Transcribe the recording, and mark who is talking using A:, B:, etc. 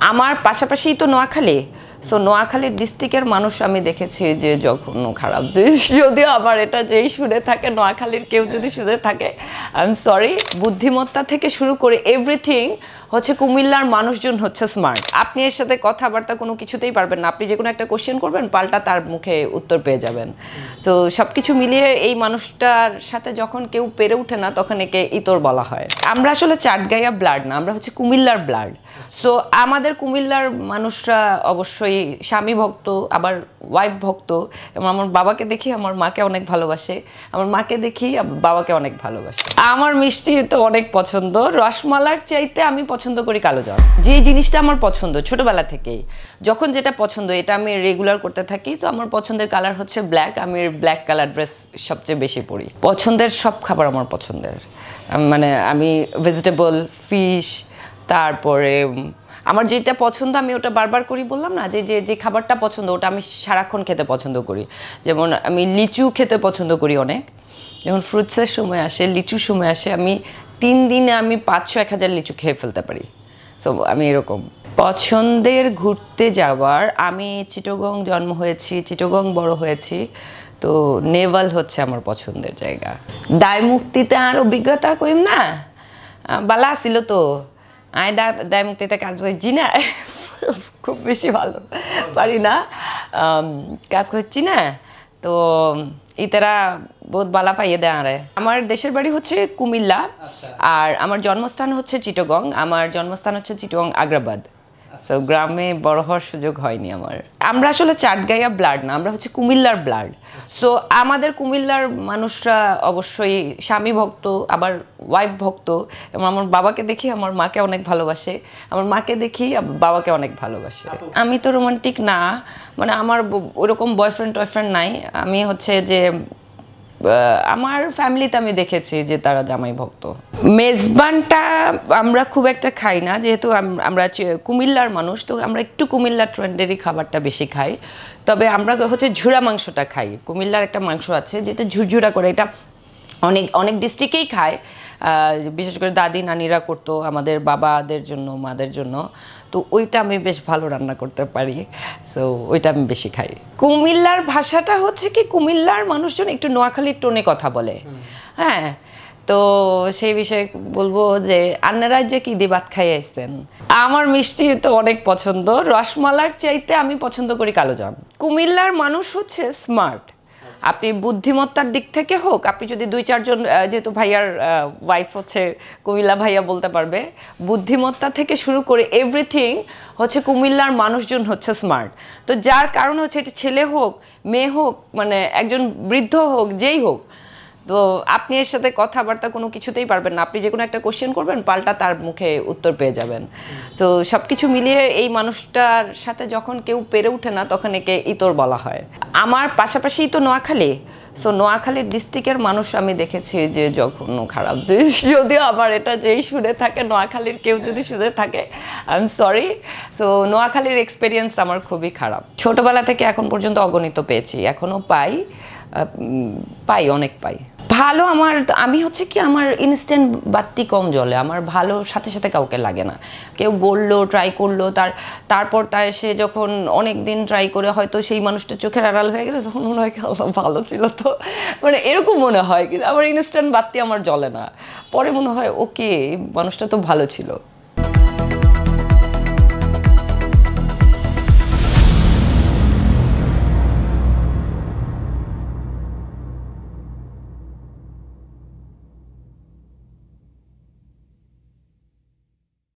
A: আমার পাশাপাশি তো নোয়াখালী, সো নোয়াখালীর ডিস্ট্রিক্টের মানুষ আমি দেখেছি যে জঘন্য খারাপ। যে যদিও আমার এটা যেই শুনে থাকে, নোয়াখালীর কেউ যদি শুনে থাকে, আই এম সরি। বুদ্ধিমত্তা থেকে শুরু করে এভরিথিং হচ্ছে কুমিল্লার মানুষজন হচ্ছে স্মার্ট। আপনি এর সাথে কথাবার্তা কোনো কিছুতেই পারবেন না। আপনি যে কোনো একটা কোশ্চেন করবেন, পাল্টা তার মুখে উত্তর পেয়ে যাবেন। তো সব কিছু মিলিয়ে এই মানুষটার সাথে যখন কেউ পেরে ওঠে না, তখন একে ইতর বলা হয়। আমরা আসলে চাটগাঁইয়া ব্লাড না, আমরা হচ্ছে কুমিল্লার ব্লাড। সো আমাদের কুমিল্লার মানুষরা অবশ্যই স্বামী ভক্ত, আবার ওয়াইফ ভক্ত। এবং আমার বাবাকে দেখি আমার মাকে অনেক ভালোবাসে, আমার মাকে দেখি বাবাকে অনেক ভালোবাসে। আমার মিষ্টি তো অনেক পছন্দ, রসমালার চাইতে আমি পছন্দ করি কালো জাম। যে জিনিসটা আমার পছন্দ ছোটবেলা থেকেই, যখন যেটা পছন্দ এটা আমি রেগুলার করতে থাকি। তো আমার পছন্দের কালার হচ্ছে ব্ল্যাক, আমি ব্ল্যাক কালার ড্রেস সবচেয়ে বেশি পরি। পছন্দের সব খাবার আমার পছন্দের, মানে আমি ভেজিটেবল, ফিশ, তারপরে আমার যেটা পছন্দ আমি ওটা বারবার করি, বললাম না যে যে খাবারটা পছন্দ ওটা আমি সারাক্ষণ খেতে পছন্দ করি। যেমন আমি লিচু খেতে পছন্দ করি অনেক। যখন ফ্রুটসের সময় আসে, লিচুর সময় আসে, আমি 3 দিনে আমি 500-1000 লিচু খেয়ে ফেলতে পারি। সো আমি এরকম পছন্দের ঘুরতে যাওয়ার, আমি চিটাগং জন্ম হয়েছি, চিটাগং বড় হয়েছি, তো নেভাল হচ্ছে আমার পছন্দের জায়গা। দায় মুক্তিতে আর অভিজ্ঞতা কইম না, বালা আসিল তো। আমি দায় মুক্তিতে কাজ করছি না, খুব বেশি ভালো পারি না, কাজ করছি না, তো ইতারা বহুত বালা পাইয়ে দেয় আরে। আমার দেশের বাড়ি হচ্ছে কুমিল্লা, আর আমার জন্মস্থান হচ্ছে চিটাগং। আমার জন্মস্থান হচ্ছে চিটাগং আগ্রাবাদ। সো গ্রামে বড় হওয়ার সুযোগ হয়নি আমার। আমরা আসলে চাটগাঁইয়া ব্লাড না, আমরা হচ্ছে কুমিল্লার ব্লাড। সো আমাদের কুমিল্লার মানুষরা অবশ্যই স্বামী ভক্ত, আবার ওয়াইফ ভক্ত। এবং আমার বাবাকে দেখি আমার মাকে অনেক ভালোবাসে, আমার মাকে দেখি বাবাকে অনেক ভালোবাসে। আমি তো রোমান্টিক না, মানে আমার ওরকম বয়ফ্রেন্ড টয়ফ্রেন্ড নাই। আমি হচ্ছে যে আমার ফ্যামিলিতে আমি দেখেছি যে তারা জামাই ভক্ত। মেজবানটা আমরা খুব একটা খাই না, যেহেতু আমরা কুমিল্লার মানুষ, তো আমরা একটু কুমিল্লার ট্রেন্ডেরই খাবারটা বেশি খাই। তবে আমরা হচ্ছে ঝুরা মাংসটা খাই। কুমিল্লার একটা মাংস আছে যেটা ঝুরঝুরা করে, এটা অনেক অনেক ডিস্ট্রিক্টেই খায়, বিশেষ করে দাদি নানিরা করতো আমাদের বাবাদের জন্য, মাদের জন্য। তো ওইটা আমি বেশ ভালো রান্না করতে পারি, সো ওইটা আমি বেশি খাই। কুমিল্লার ভাষাটা হচ্ছে কি, কুমিল্লার মানুষজন একটু নোয়াখালীর টোনে কথা বলে। হ্যাঁ, তো সেই বিষয়ে বলবো যে আপনারা যে কি দিয়ে ভাত খাইয়ে আসছেন। আমার মিষ্টি তো অনেক পছন্দ, রসমালার চাইতে আমি পছন্দ করি কালো জাম। কুমিল্লার মানুষ হচ্ছে স্মার্ট। আপনি বুদ্ধিমত্তার দিক থেকে হোক, আপনি যদি 2-4 জন, যেহেতু ভাইয়ার ওয়াইফ হচ্ছে কুমিল্লা, ভাইয়া বলতে পারবে, বুদ্ধিমত্তা থেকে শুরু করে এভরিথিং হচ্ছে কুমিল্লার মানুষজন হচ্ছে স্মার্ট। তো যার কারণ হচ্ছে এটা ছেলে হোক, মেয়ে হোক, মানে একজন বৃদ্ধ হোক, যেই হোক, তো আপনি এর সাথে কথাবার্তা কোনো কিছুতেই পারবেন না। আপনি যে কোনো একটা কোশ্চেন করবেন, পাল্টা তার মুখে উত্তর পেয়ে যাবেন। তো সব কিছু মিলিয়ে এই মানুষটার সাথে যখন কেউ পেরে ওঠে না, তখন একে ইতর বলা হয়। আমার পাশাপাশি তো নোয়াখালী, সো নোয়াখালীর ডিস্ট্রিক্টের মানুষ আমি দেখেছি যে জঘন্য খারাপ। যে যদিও আমার এটা যেই শুনে থাকে, নোয়াখালীর কেউ যদি শুনে থাকে, আই এম সরি। সো নোয়াখালীর এক্সপিরিয়েন্স আমার খুবই খারাপ। ছোটোবেলা থেকে এখন পর্যন্ত অগণিত পেয়েছি, এখনও পাই, অনেক পাই। ভালো আমি হচ্ছে কি, আমার ইনস্ট্যান্ট বাতি কম জ্বলে, আমার ভালো সাথে সাথে কাউকে লাগে না। কেউ বললো, ট্রাই করলো, তারপর সে যখন অনেক দিন ট্রাই করে হয়তো সেই মানুষটা চোখের আড়াল হয়ে গেলে, তখন মনে হয় ভালো ছিল তো, মানে এরকম মনে হয়। কিন্তু আমার ইনস্ট্যান্ট বাতি আমার জ্বলে না, পরে মনে হয় ওকে মানুষটা তো ভালো ছিল।